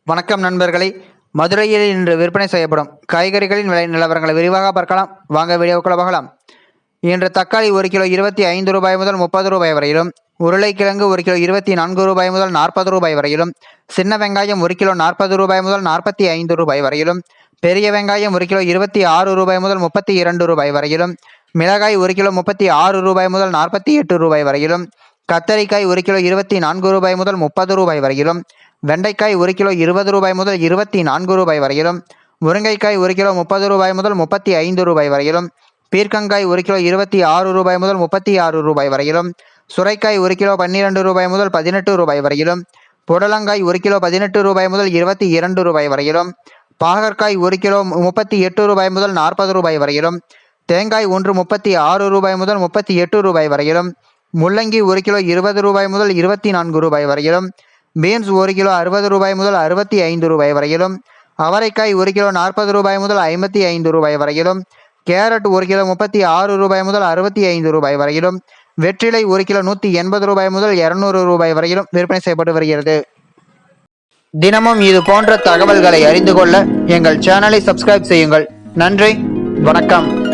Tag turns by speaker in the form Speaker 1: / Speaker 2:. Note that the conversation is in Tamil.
Speaker 1: வணக்கம் நண்பர்களே. மதுரையில் இன்று விற்பனை செய்யப்படும் காய்கறிகளின் விலை நிலவரங்களை விரிவாக பார்க்கலாம். வாங்க வீடியோக்குள்ள போகலாம். இன்று தக்காளி 1 கிலோ 25 ரூபாய் முதல் 30 ரூபாய் வரையிலும், உருளைக்கிழங்கு 1 கிலோ 24 ரூபாய் முதல் 40 ரூபாய் வரையிலும், சின்ன வெங்காயம் 1 கிலோ 40 ரூபாய் முதல் 45 ரூபாய் வரையிலும், பெரிய வெங்காயம் 1 கிலோ 26 ரூபாய் முதல் 32 ரூபாய் வரையிலும், மிளகாய் 1 கிலோ 36 ரூபாய் முதல் 48 ரூபாய் வரையிலும், கத்தரிக்காய் 1 கிலோ 24 ரூபாய் முதல் 30 ரூபாய் வரையிலும், வெண்டைக்காய் 1 கிலோ 20 ரூபாய் முதல் 24 ரூபாய் வரையிலும், முருங்கைக்காய் 1 கிலோ 30 ரூபாய் முதல் 35 ரூபாய் வரையிலும், பீர்க்கங்காய் 1 கிலோ 26 ரூபாய் முதல் 36 ரூபாய் வரையிலும், சுரைக்காய் 1 கிலோ 12 ரூபாய் முதல் 18 ரூபாய் வரையிலும், புடலங்காய் 1 கிலோ 18 ரூபாய் முதல் 22 ரூபாய் வரையிலும், பாகற்காய் 1 கிலோ 38 ரூபாய் முதல் 40 ரூபாய் வரையிலும், தேங்காய் 1 36 ரூபாய் முதல் 38 ரூபாய் வரையிலும், முள்ளங்கி 1 கிலோ 20 ரூபாய் முதல் 24 ரூபாய் வரையிலும், பீன்ஸ் 1 கிலோ 60 ரூபாய் முதல் 65 ரூபாய் வரையிலும், அவரைக்காய் 1 கிலோ 40 ரூபாய் முதல் 55 ரூபாய் வரையிலும், கேரட் 1 கிலோ 36 ரூபாய் முதல் 65 ரூபாய் வரையிலும், வெற்றிலை 1 கிலோ 180 ரூபாய் முதல் 200 ரூபாய் வரையிலும் விற்பனை செய்யப்பட்டு வருகிறது. தினமும் இது போன்ற தகவல்களை அறிந்து கொள்ள எங்கள் சேனலை சப்ஸ்கிரைப் செய்யுங்கள். நன்றி, வணக்கம்.